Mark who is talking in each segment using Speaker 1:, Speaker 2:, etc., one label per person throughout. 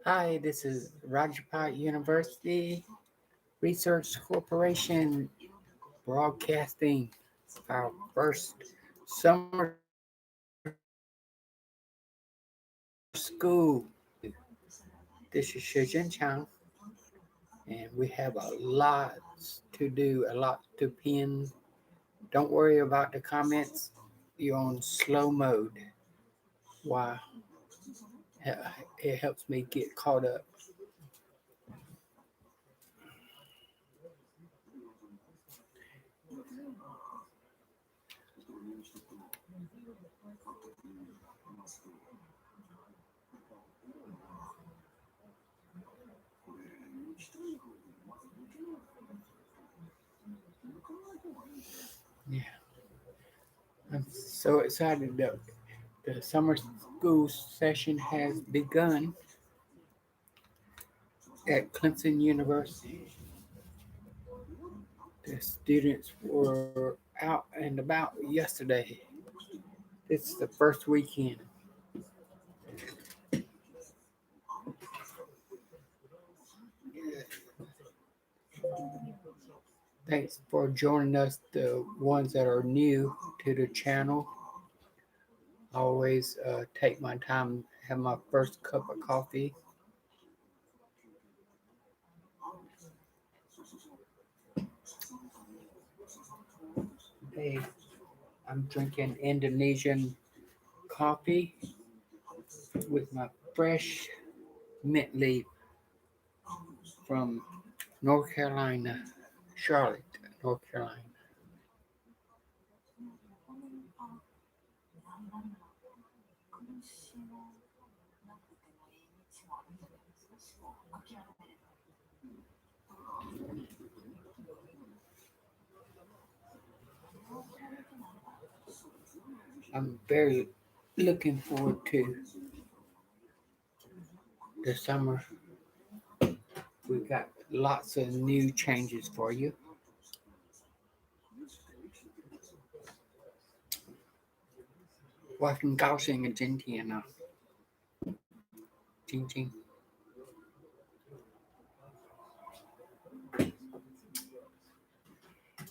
Speaker 1: Hi, this is Rajabhat University Research Corporation broadcasting our first summer school. This is Jeng-Chyang, and we have a lot to do, a lot to pin. Don't worry about the comments. You're on slow mode. Wow, it helps me get caught up. Yeah, I'm so excited that the summer school session has begun at Clemson University. The students were out and about yesterday. It's the first weekend. Thanks for joining us, the ones that are new to the channel. I always take my time, have my first cup of coffee. Today, I'm drinking Indonesian coffee with my fresh mint leaf from North Carolina, Charlotte, North Carolina. I'm very looking forward to the summer. We got lots of new changes for you. 我很高兴今天呢，晶晶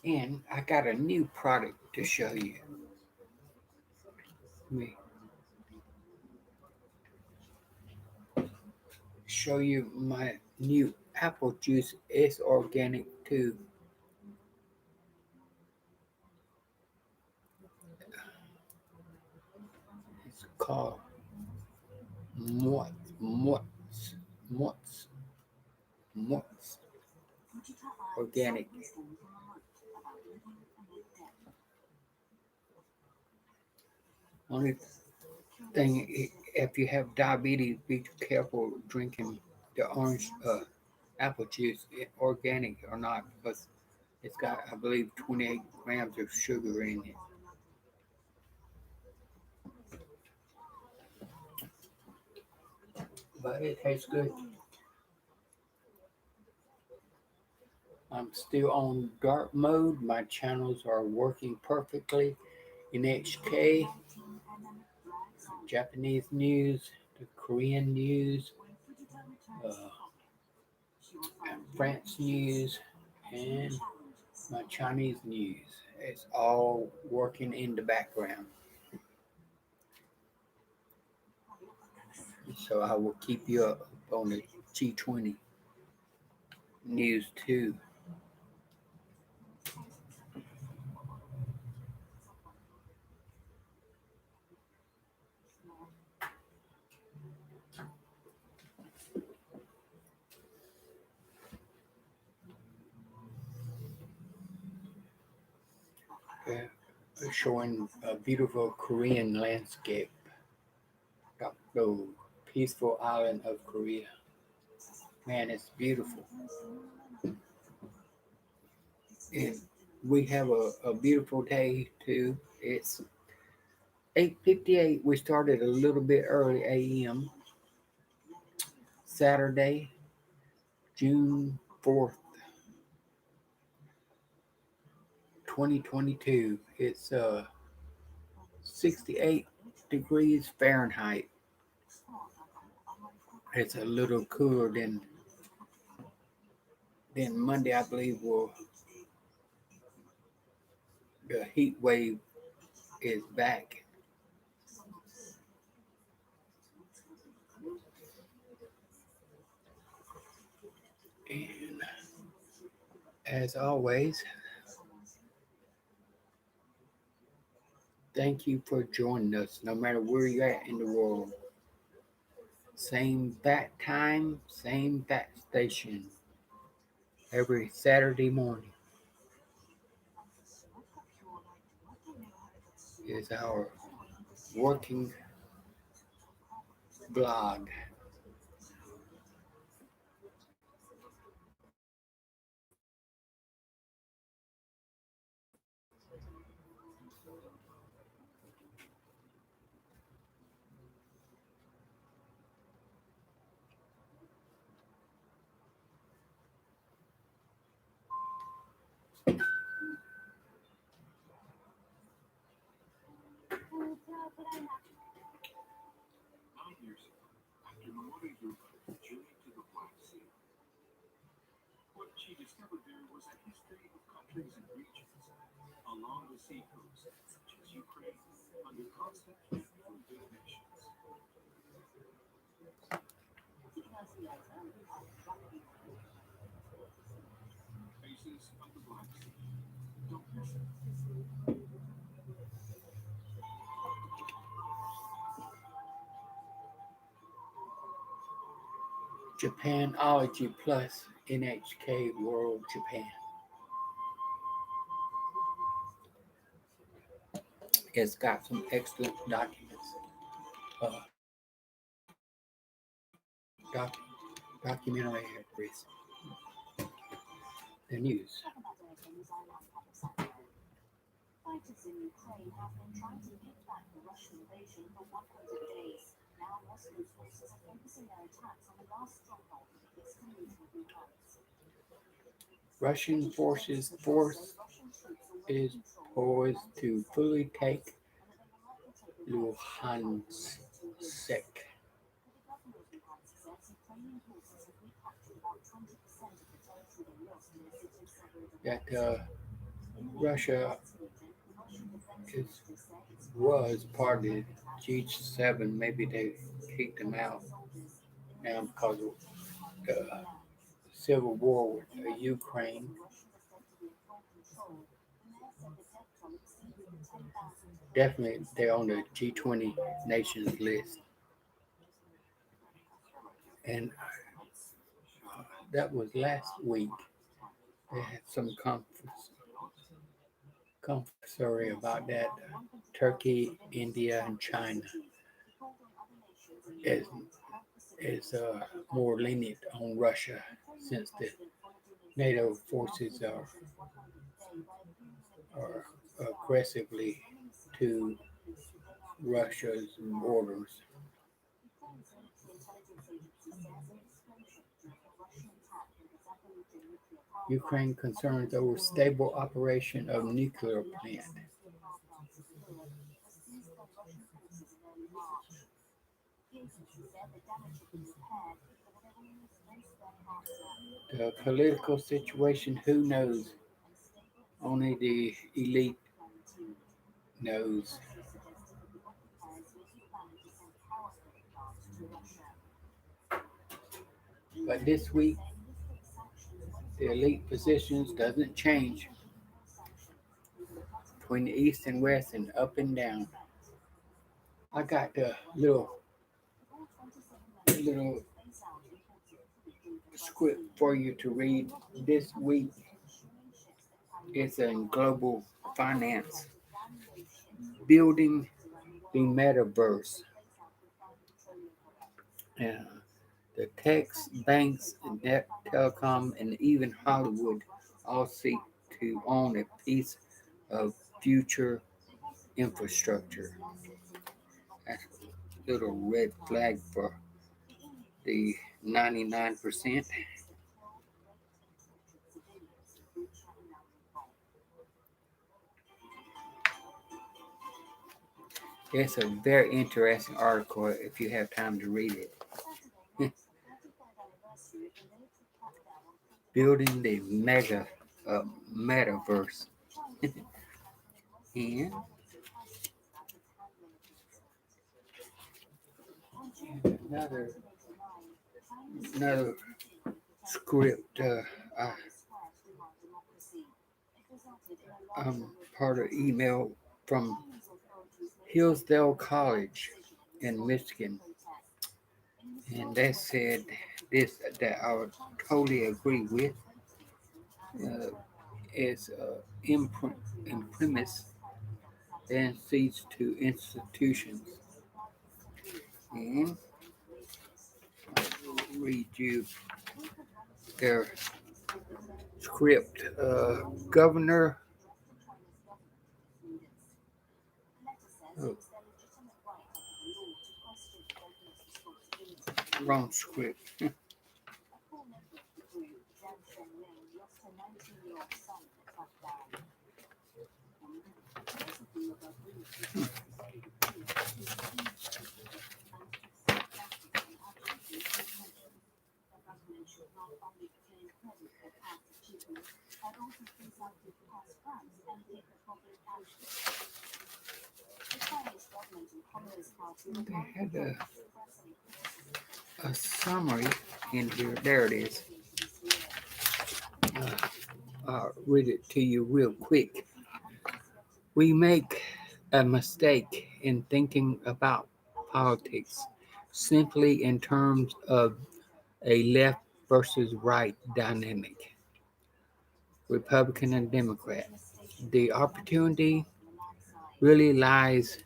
Speaker 1: and I got a new product to show you. Let me show you my new apple juice. It's organic too. It's called Mott's, Mott's, Mott's organic. Only thing, if you have diabetes, be careful drinking the orange apple juice, organic or not, because it's got, I believe, 28 grams of sugar in it. But it tastes good. I'm still on dark mode. My channels are working perfectly in HK, Japanese news, the Korean news, uh, France news, and my Chinese news. It's all working in the background. So I will keep you up on the G20 news too. Showing a beautiful Korean landscape, the peaceful island of Korea. Man, it's beautiful. And we have a beautiful day too. It's 8:58. We started a little bit early a.m. Saturday, June 4th, 2022. It's 68 degrees Fahrenheit. It's a little cooler than Monday, I believe. Will the heat wave is back, and as always, thank you for joining us. No matter where you're at in the world, same bat time, same bat station, every Saturday morning is our working blog. Japanology Plus NHK World Japan. It's got some excellent documents, uh, doc, documentary entries, the news. Russian force is poised to fully take Luhansk. That Russia is was part of the G7. Maybe they kicked them out now because of the civil war with Ukraine. Definitely, they're on the G20 nations list, and that was last week. They had some conference about that. Turkey, India, and China is more lenient on Russia since the NATO forces are aggressively to Russia's borders. Ukraine concerns over stable operation of nuclear plant. The political situation, who knows? Only the elite knows. But this week, the elite positions doesn't change between the east and west and up and down. I got the little script for you to read this week. It's in global finance, building the metaverse. Uh, the techs, banks, net, telecom, and even Hollywood all seek to own a piece of future infrastructure. That's a little red flag for the 99%. It's a very interesting article if you have time to read it. building the metaverse. And another another script I part of email from Hillsdale College in Michigan, and they said this that I would totally agree with. Uh, is imprimis and feeds to institutions. And I'll read you their script. Governor, oh, wrong script. They had a summary in here. There it is. Uh, I'll read it to you real quick. We make a mistake in thinking about politics simply in terms of a left versus right dynamic, Republican and Democrat. The opportunity really lies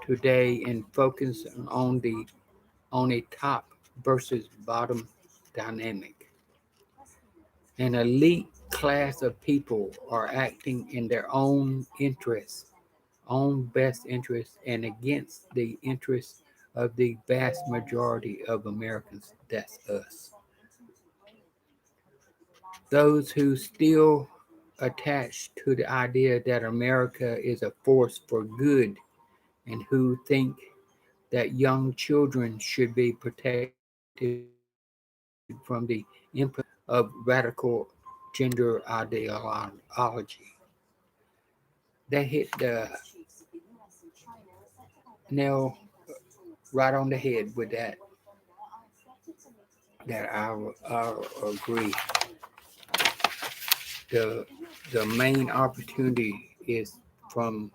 Speaker 1: today in focusing on a top versus bottom dynamic. An elite class of people are acting in their own interests, own best interests, and against the interests of the vast majority of Americans. That's us. Those who still attach to the idea that America is a force for good and who think that young children should be protected from the imposition of radical gender ideology. They hit the nail right on the head with that. That I'll agree. The the main opportunity is from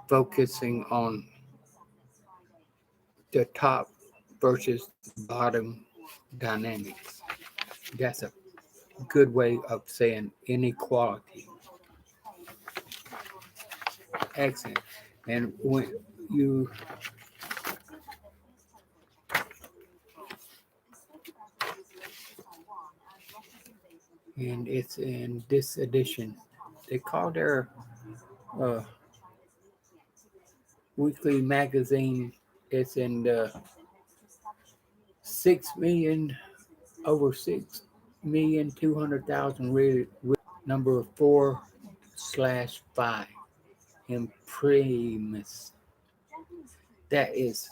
Speaker 1: focusing on the top versus bottom dynamics. That's a good way of saying inequality. Excellent. And when you and it's in this edition, they call their uh, weekly magazine. It's in the 6 million over 6,200,000 read number 4/5 imprimis. That is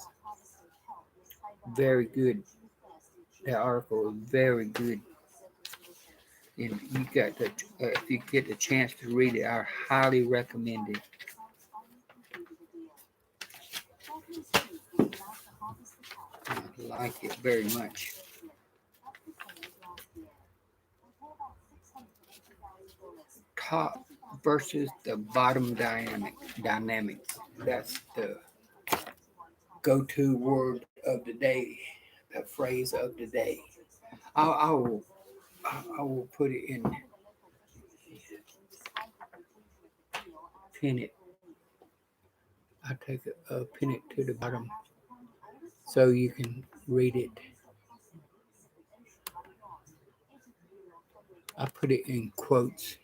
Speaker 1: very good. That article is very good, and you got to if you get the chance to read it, I highly recommend it. I like it very much. Top versus the bottom dynamics. That's the go-to word of the day, the phrase of the day. I, I will I will put it in pin it. I take pin it to the bottom so you can read it. I put it in quotes.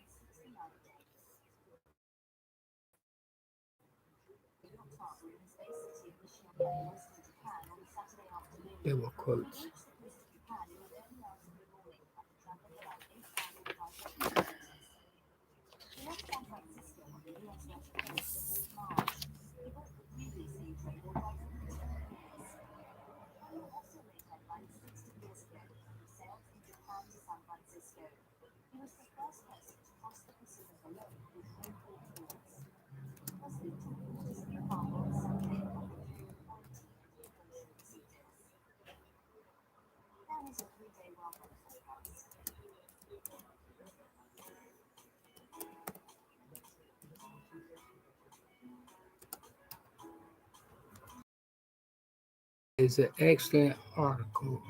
Speaker 1: They were quotes. It's an excellent article.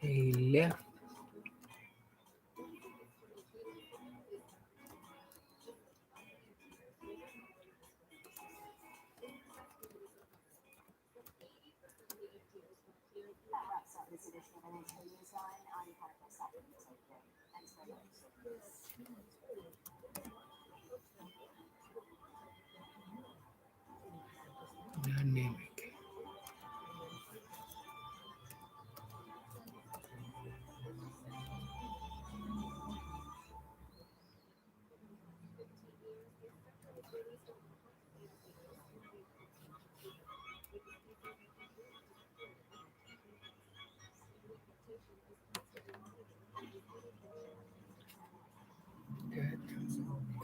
Speaker 1: He left. Dynamic.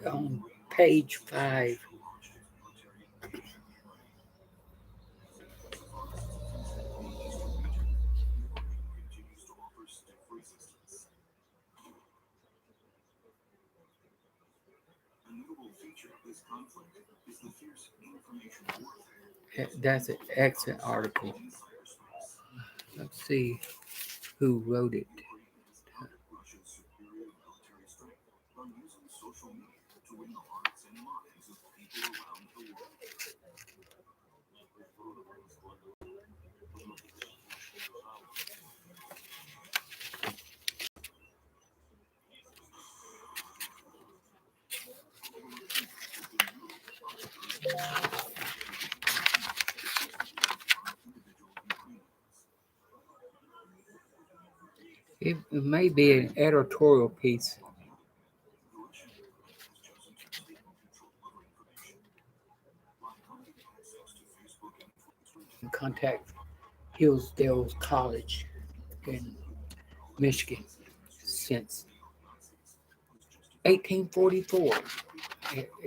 Speaker 1: On page 5. That's an excellent article. Let's see who wrote it. It may be an editorial piece. Contact Hillsdale College in Michigan since 1844.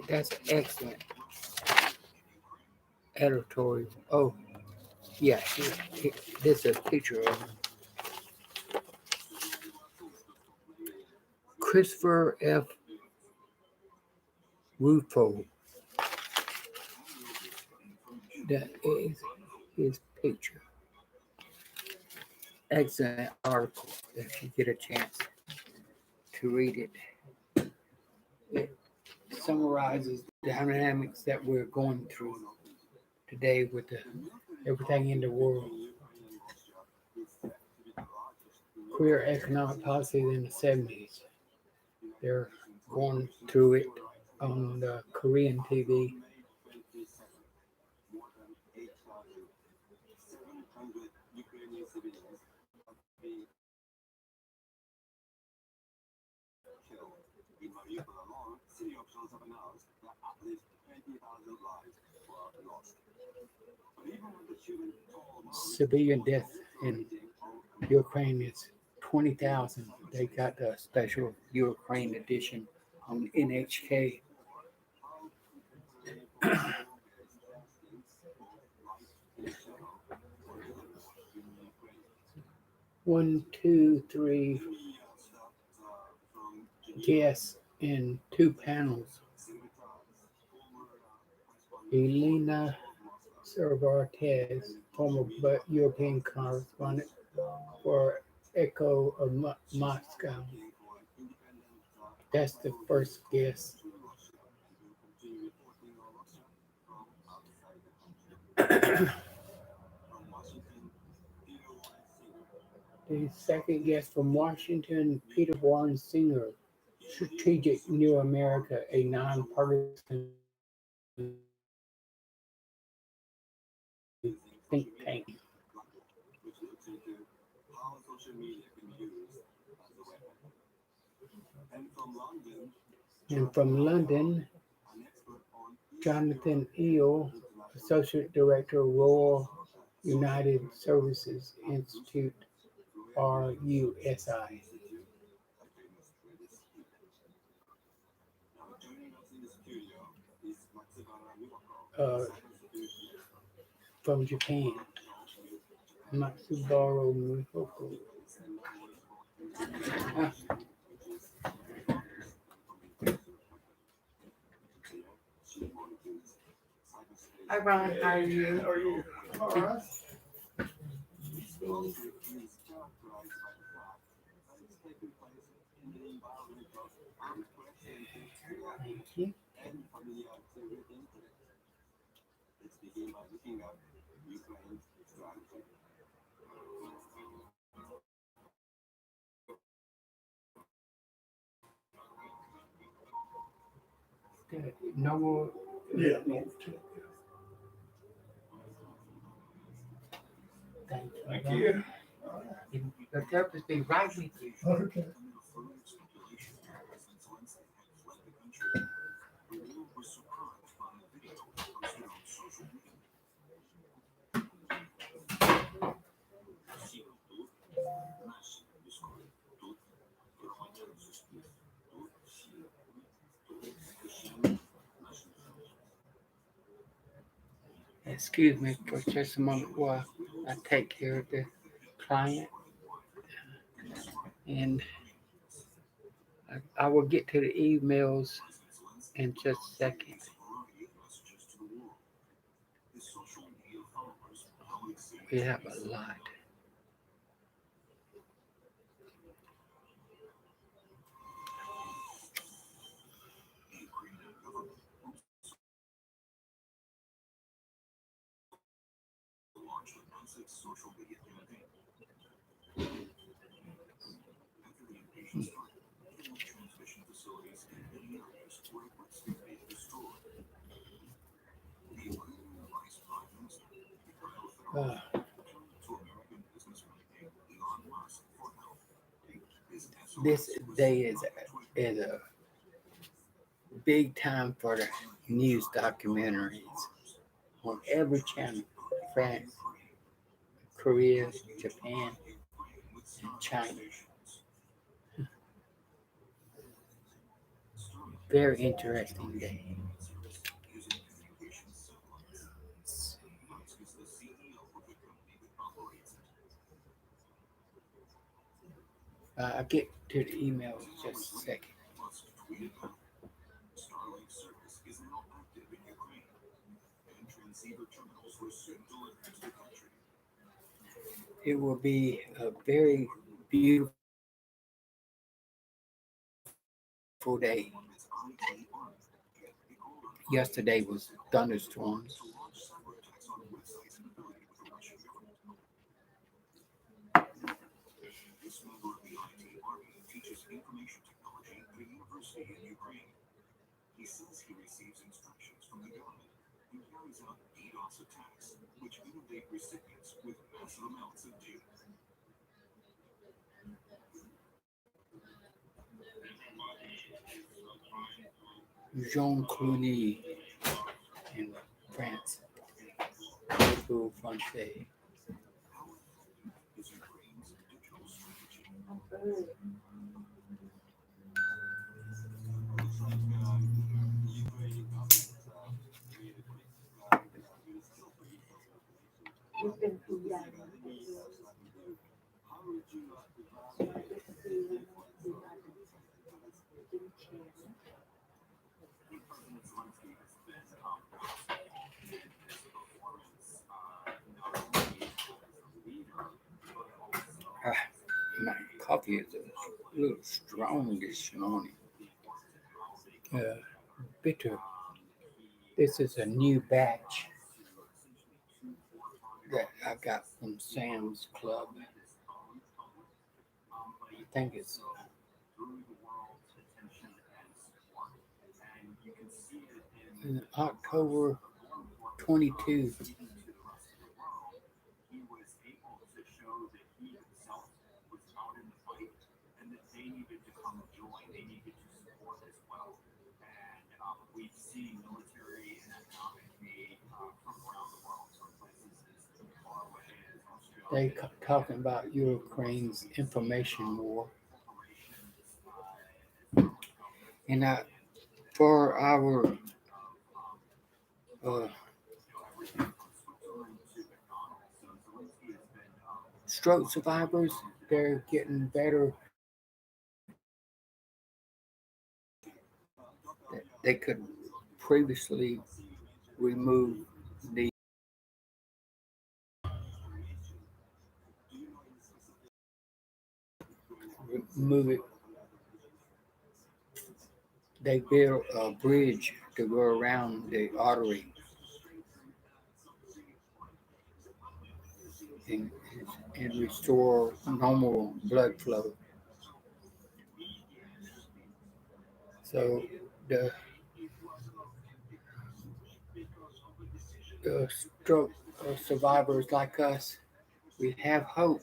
Speaker 1: That's excellent editorial. Oh, yeah, this is a picture of him. Christopher F. Rufo. That is his picture. Excellent article if you get a chance to read it. It summarizes the dynamics that we're going through today with everything in the world. Queer economic policies in the 70s. They're going through it on the Korean TV. Civilian death in Ukraine is 20,000. They got the special Ukraine edition on NHK. One, two, three guests in 2 panels. Elena Cervantes, former European correspondent for Echo of Moscow. That's the first guest. The second guest from Washington, Peter Warren Singer, Strategic New America, a nonpartisan think tank. And from London, Jonathan Eel, Associate Director, Royal United Services Institute, RUSI. Uh, from Japan, Matsubaro Mihoko. Ah, hi, Ron. How are you?
Speaker 2: How are you? All right.
Speaker 1: Thank you. Good. No more.
Speaker 2: Yeah.
Speaker 1: Thank you.
Speaker 2: Thank
Speaker 1: Ron.
Speaker 2: you. All
Speaker 1: The therapist be right with you.
Speaker 2: right. Okay.
Speaker 1: Excuse me for just a moment while I take care of the client, and I will get to the emails in just a second. We have a lot. Uh, this day is a big time for the news documentaries on every channel. France, Korea, Japan, and China. Very interesting day. I'll get to the emails in just a second. It will be a very beautiful day. Yesterday was thunderstorms. Jean Cluny in France, Liverpool Francais. Ah, my coffee is a little strong this morning. Uh, Bitter. This is a new batch that I got from Sam's Club. I think it's in October 22. They talking about Ukraine's information war, and for our uh, stroke survivors, they're getting better that they could previously remove the remove it. They built a bridge to go around the artery and, and restore normal blood flow. So the, the stroke survivors like us, we have hope.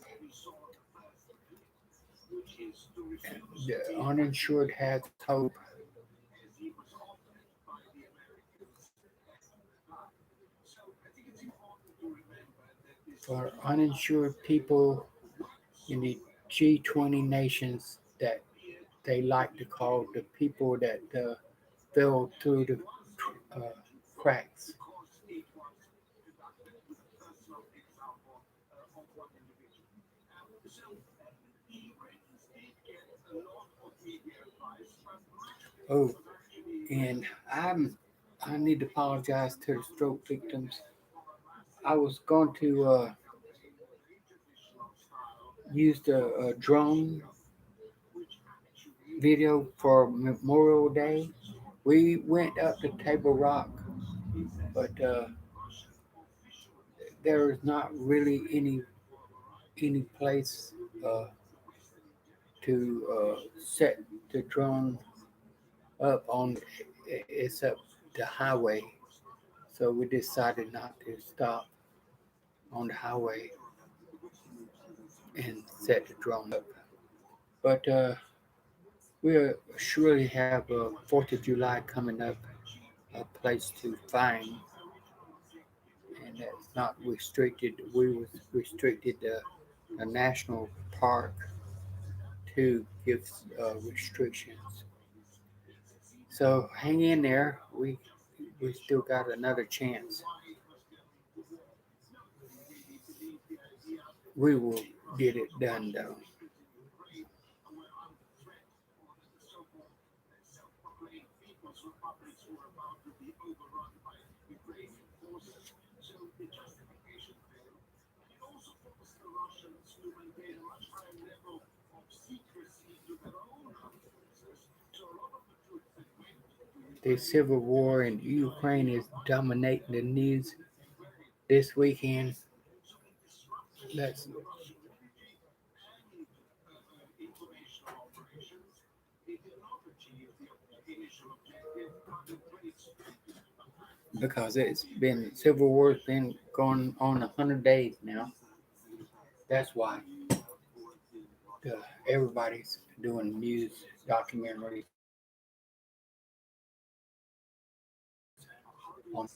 Speaker 1: The uninsured has hope. For uninsured people in the G20 nations that they like to call the people that fell through the uh, cracks. Oh, and I need to apologize to the stroke victims. I was going to use the drone video for Memorial Day. We went up to Table Rock, but there is not really any place uh, to set the drone up on. It's up the highway, so we decided not to stop on the highway and set the drone up. But we'll surely have a 4th of July coming up, a place to find, and that's not restricted. We was restricted a national park to give restrictions. So hang in there. We still got another chance. We will get it done though. The civil war in Ukraine is dominating the news this weekend. That's because it's been civil war's been going on 100 days now. That's why everybody's doing news documentaries on.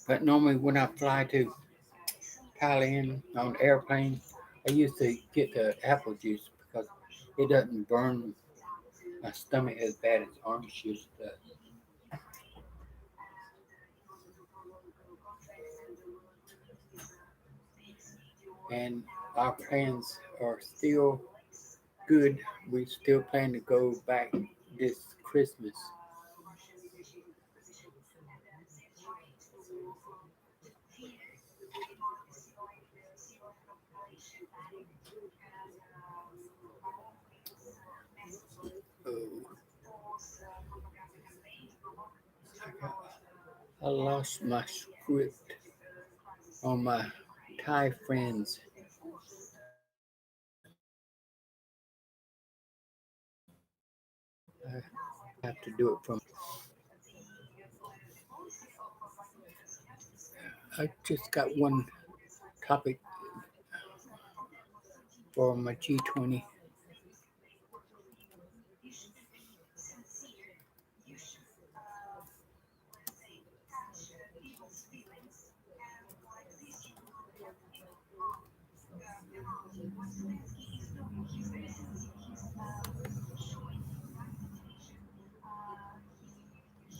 Speaker 1: But normally when I fly to Thailand on the airplane, I used to get the apple juice because it doesn't burn my stomach as bad as orange juice does. And our plans are still good. We still plan to go back this Christmas. Oh, I lost my script. on my Thai friends. I have to do it from. I just got one topic for my G20.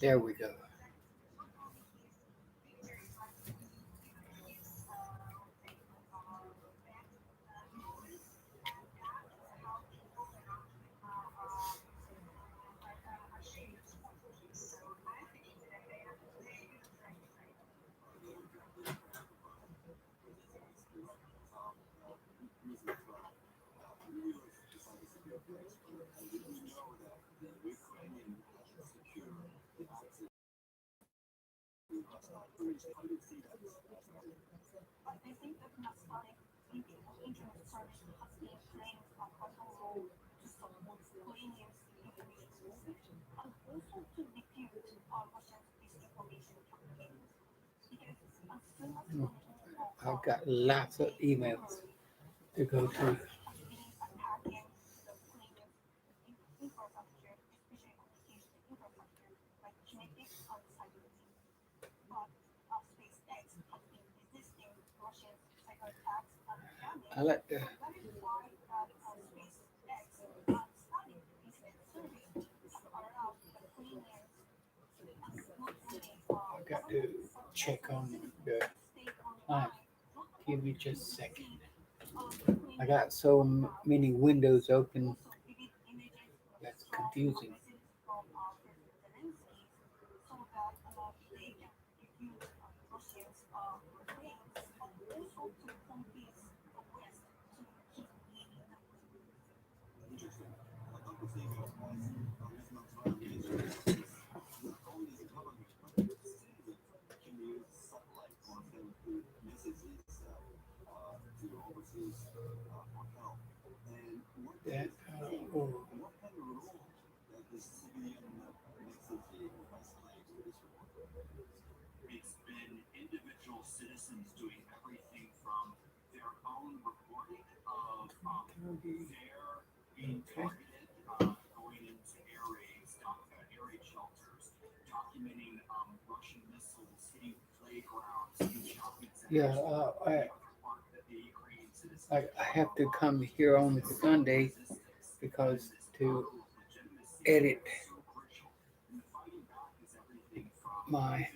Speaker 1: There we go. I've got lots of emails to go through. I like the. I got to check on the client. Give me just a second. I got so many windows open. That's confusing. That, oh, okay. Yeah, I have to come here on Sunday because to edit my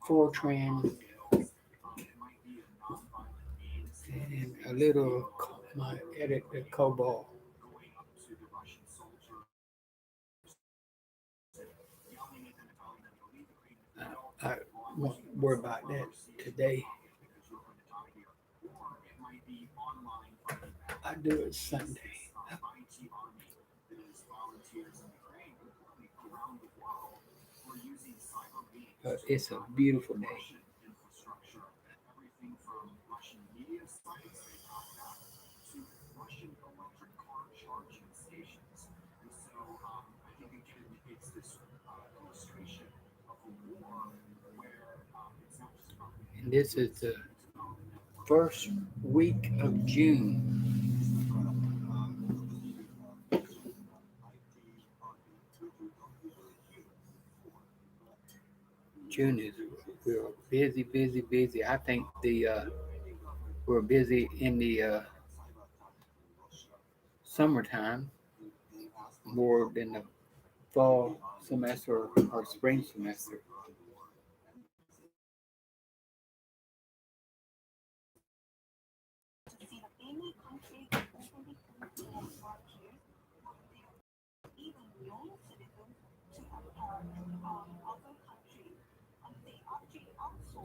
Speaker 1: Fortran and a little my edit the COBOL. I won't worry about that today. I do it Sunday. But it's a beautiful day. And this is the first week of June. June is we're busy, busy, busy. I think the we're busy in the summertime more than the fall semester or spring semester.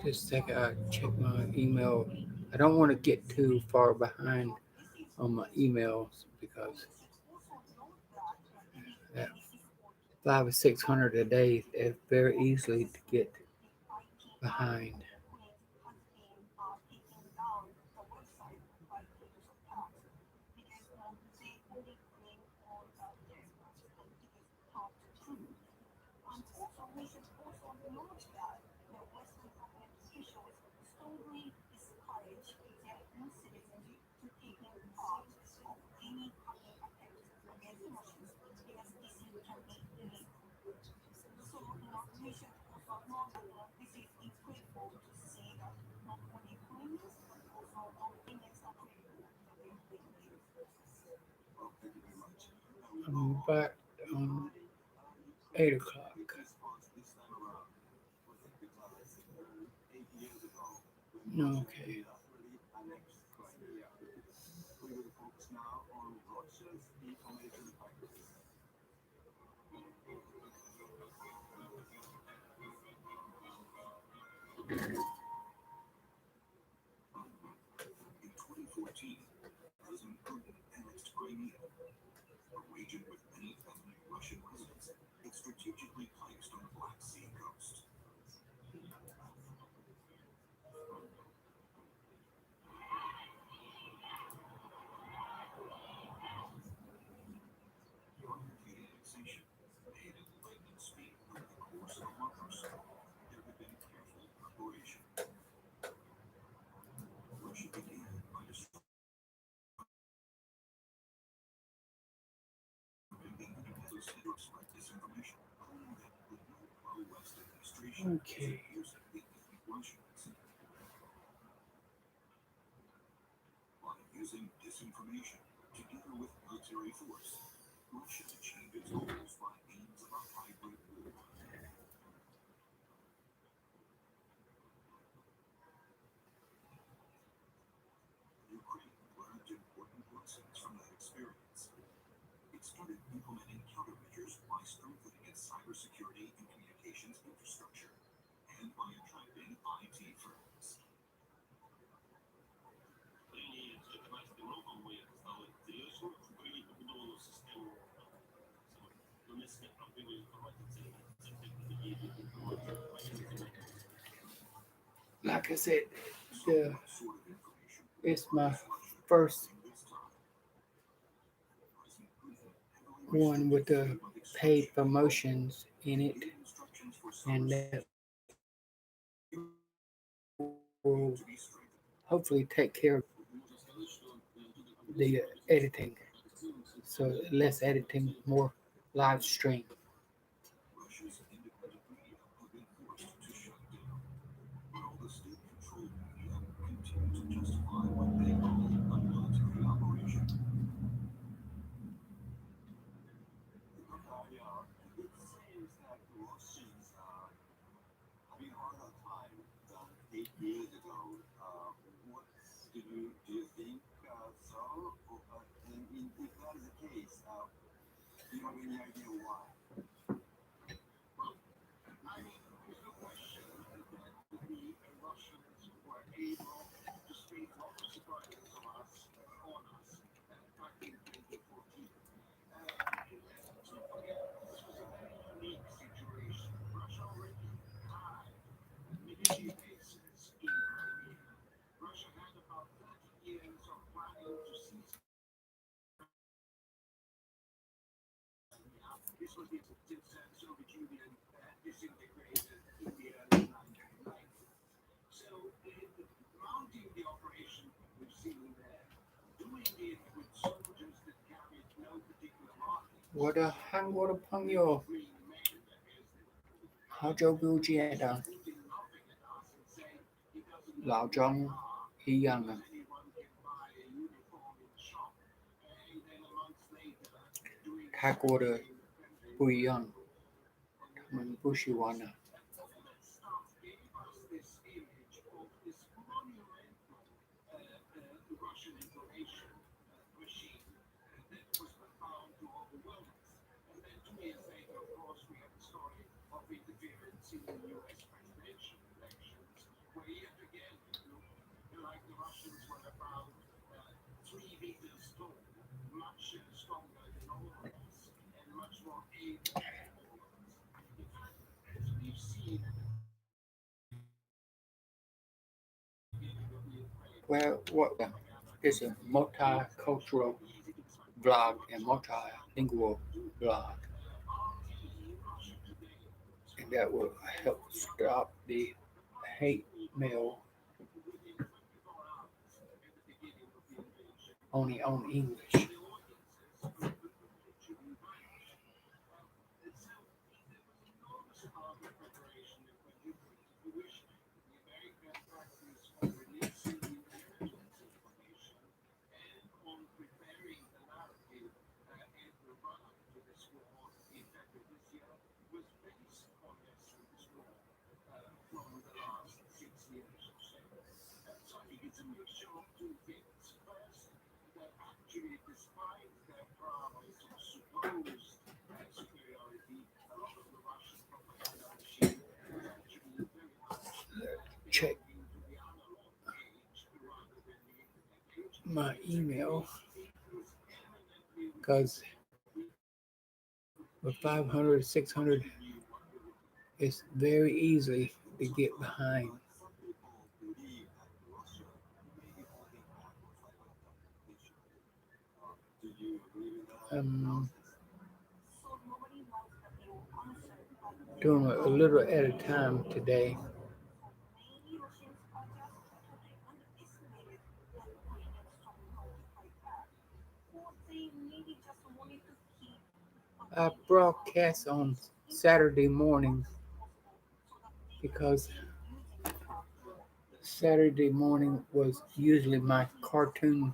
Speaker 1: Just a second, I check my email. I don't want to get too far behind on my emails because that. 5 or 600 a day is very easily to get behind. I'm back on 8 o'clock. Okay. Okay. Like I said, the, it's my first one with the paid promotions in it, and that will hopefully take care of the editing. So less editing, more live stream. What a hang what upon your how Joe Bill Jada Lao Zhong He Yang 泰国的不一样，他们不喜欢的。Well, what is a multicultural blog and multilingual blog, and that will help stop the hate mail only on English. Check my email because with 500, 600, it's very easy to get behind. I'm doing a little at a time today. I broadcast on Saturday morning because Saturday morning was usually my cartoon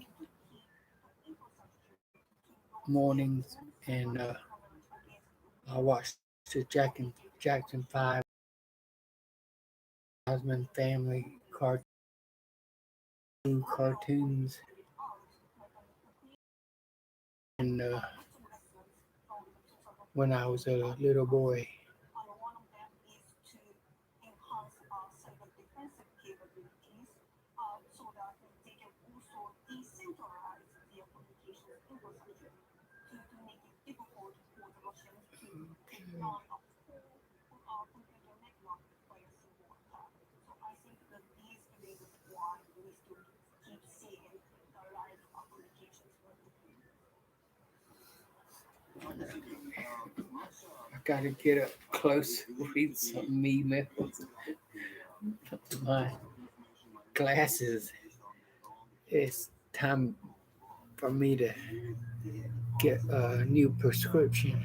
Speaker 1: mornings, and I watched the Jackson 5 Osmond family cartoons, and when I was a little boy. I gotta get up close, read some emails. My glasses. It's time for me to get a new prescription.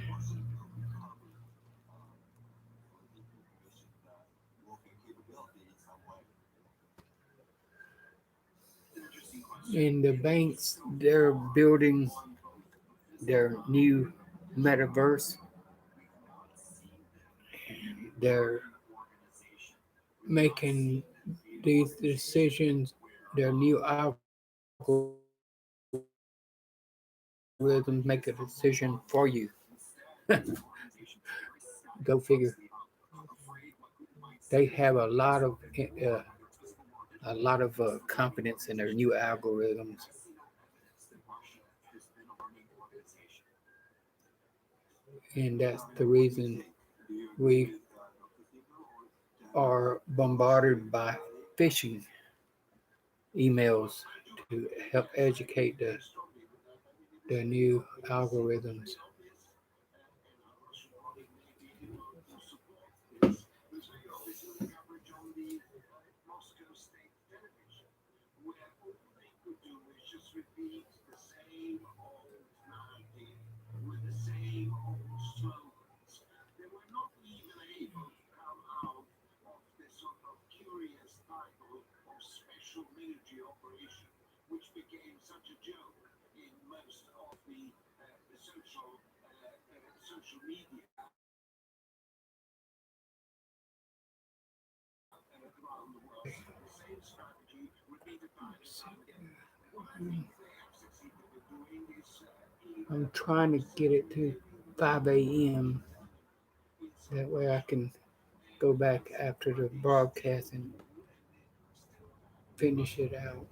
Speaker 1: And the banks, they're building their new metaverse. They're making these decisions, their new algorithms make a decision for you. Go figure. They have a lot of confidence in their new algorithms, and that's the reason we are bombarded by phishing emails to help educate the new algorithms. I'm trying to get it to 5 a.m. That way I can go back after the broadcast and finish it out.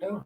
Speaker 1: Oh,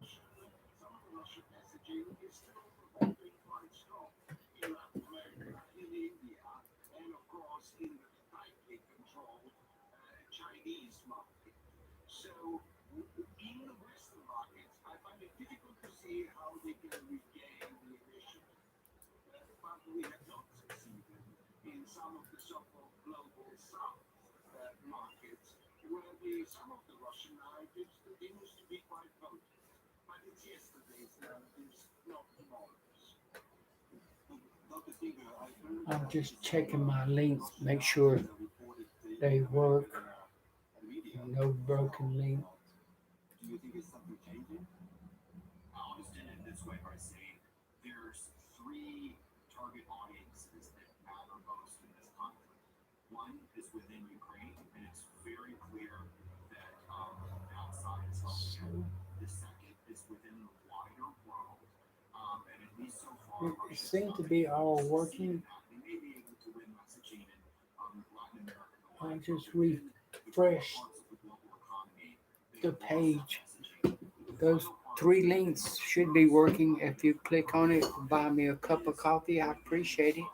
Speaker 1: I'm just checking my links, make sure they work. No broken link. It seemed to be all working. I just refreshed the page. Those three links should be working. If you click on it, buy me a cup of coffee. I appreciate it.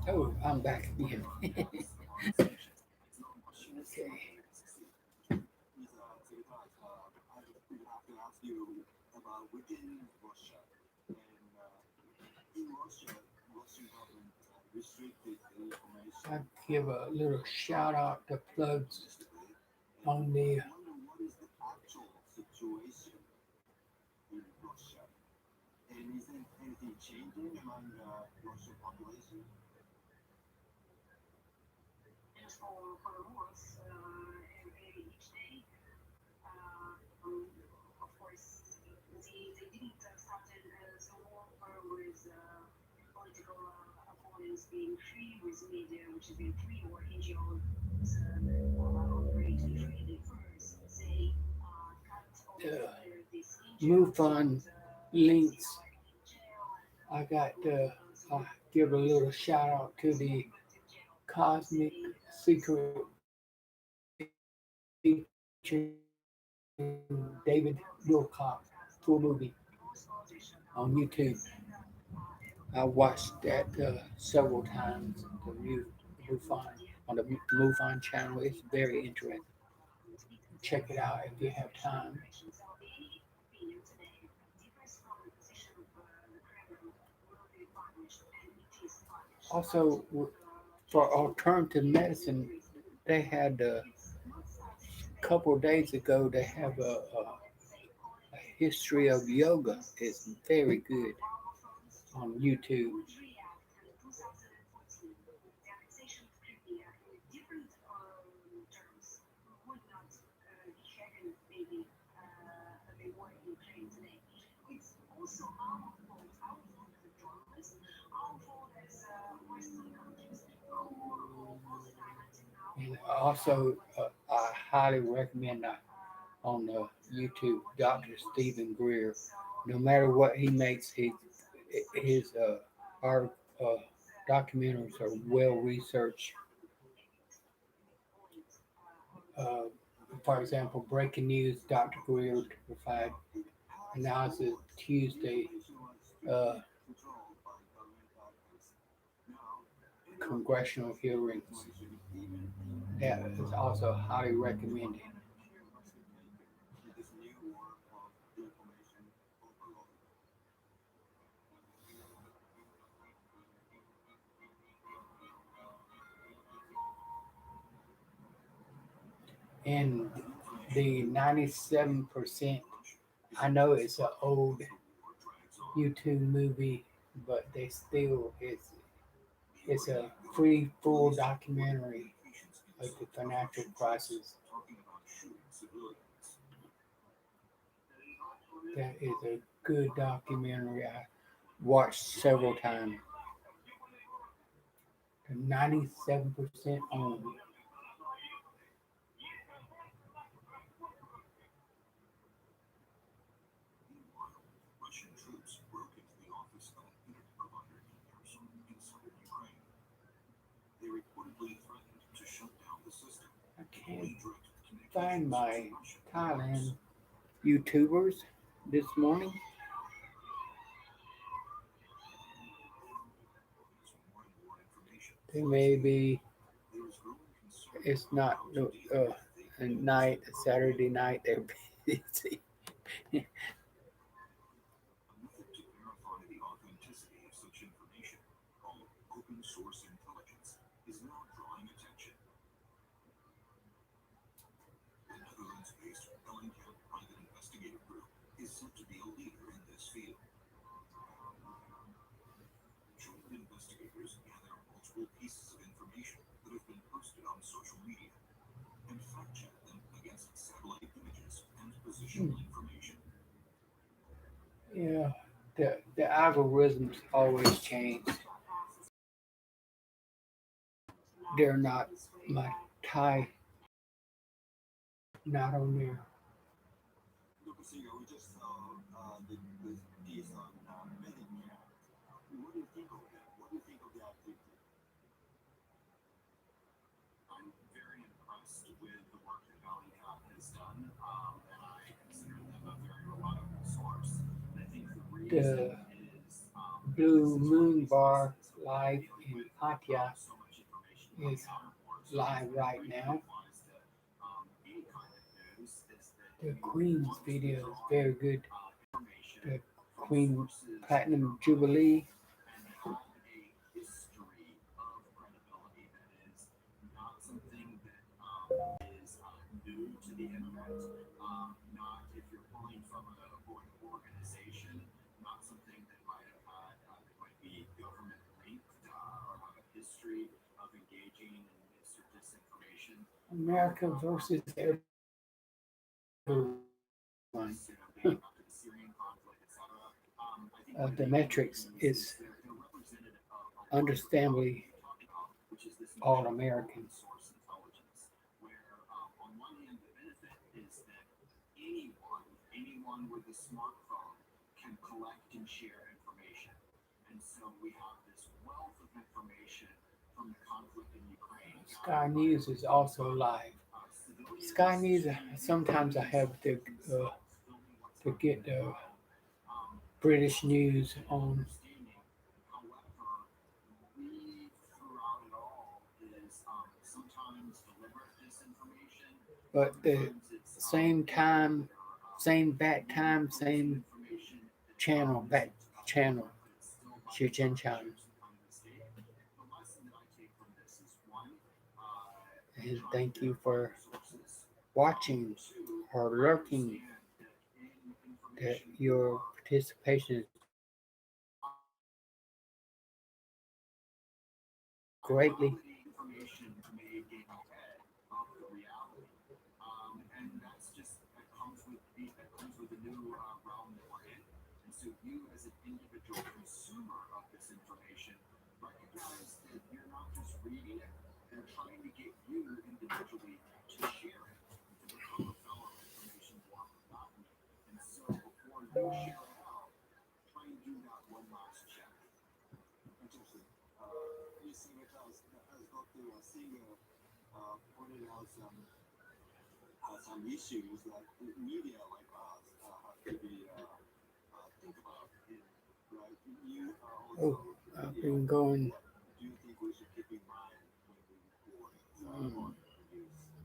Speaker 1: Oh, I'm back again. Okay. I give a little shout out to plugs on the move on links. I got give a little shout out to the Cosmic Secret featuring David Wilcock full movie on YouTube. I watched that several times. MUFON on the MUFON channel. It's very interesting. Check it out if you have time. Also, for alternative medicine, they had a couple of days ago. They have a history of yoga. It's very good on YouTube. And also, I highly recommend on YouTube Dr. Stephen Greer. No matter what he makes, his our uh, documentaries are well researched. Uh, for example, breaking news: Dr. Greer to provide analysis Tuesday. Uh, Congressional hearings. That is also highly recommended. And the 97%, I know it's an old YouTube movie, but they still it's a free full documentary of the financial crisis. That is a good documentary. I watched several times. 97% on. can't find my Thailand YouTubers this morning. They may be, it's not a night, a Saturday night, they're busy. Yeah, the algorithms always change. They're not my Thai, not on there. The Blue Moon Bar live in Pattaya is live right now. The Queen's video is very good. The Queen Platinum Jubilee. America versus everyone. The metrics is understandably all American. Sky News is also live. Sky News, sometimes I have to get the British news on, but the same time, same back time, same channel, back channel, Jeng-Chyang. And thank you for watching or lurking. That your participation is greatly. Oh, I've been going.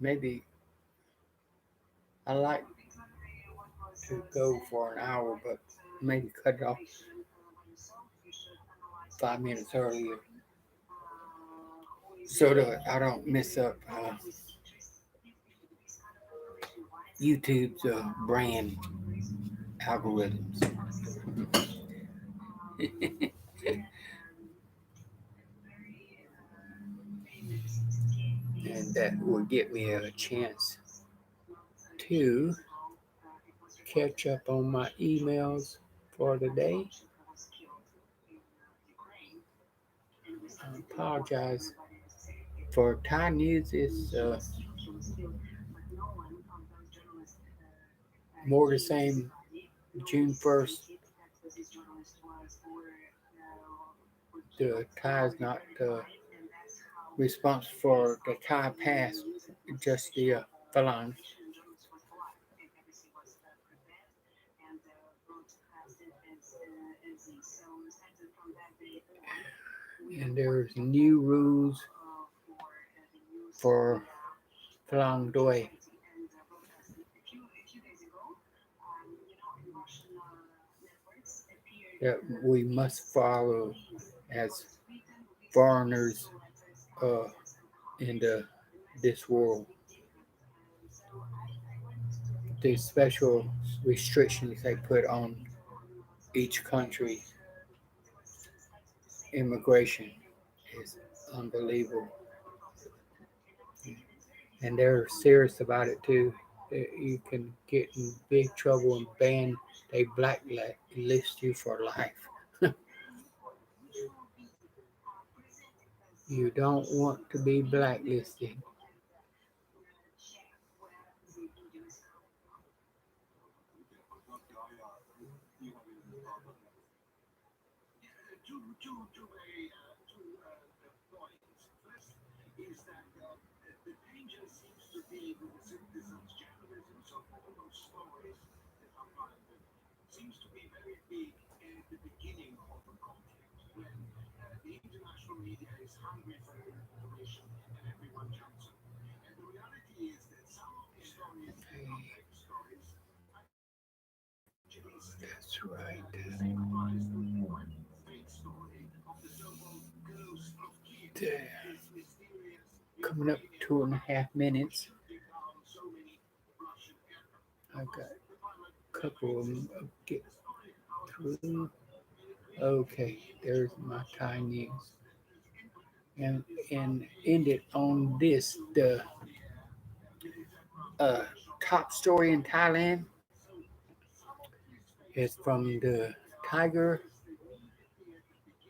Speaker 1: Maybe I like to go for an hour, but maybe cut it off 5 minutes earlier so that I don't mess up YouTube's brand algorithms. And that will give me a chance to catch up on my emails for the day. I apologize for Thai news. It's more the same. June 1st, the Thai is not responsible for the Thai pass just the Falang. And there's new rules for Falang Doi that we must follow as foreigners uh, in this world. The special restrictions they put on each country immigration is unbelievable, and they're serious about it too. You can get in big trouble and ban. They blacklist you for life. You don't want to be blacklisted. That's right. Coming up 2.5 minutes. I've got a couple of them get through. Okay, there's my Thai news. And end it on this. The uh, top story in Thailand is from the Tiger.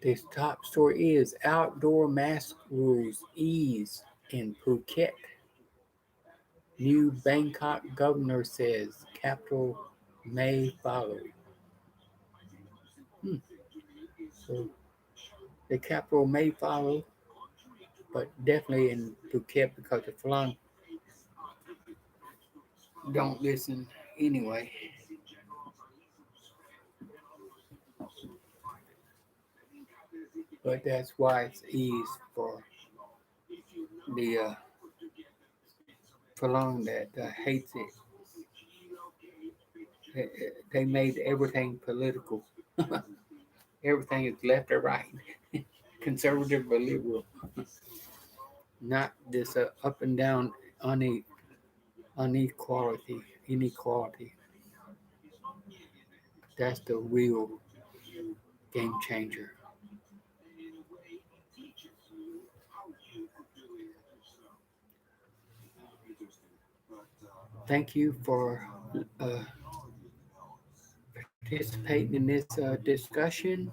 Speaker 1: This top story is outdoor mask rules ease in Phuket. New Bangkok governor says capital may follow. Hmm. So the capital may follow, but definitely in Phuket because the Falang don't listen anyway. But that's why it's easy for the Falang that hates it. They made everything political. Everything is left or right, conservative or liberal, not this up and down unequality, inequality. That's the real game changer. Thank you for uh, participating in this discussion.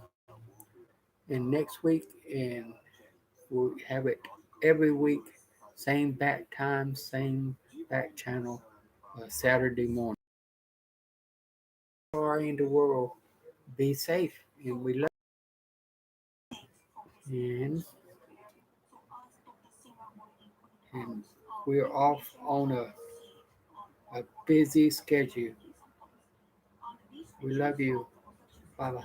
Speaker 1: And next week, and we'll have it every week, same back time, same back channel, Saturday morning. Are in the world, be safe, and we love you. And we're off on a busy schedule. We love you. Bye bye.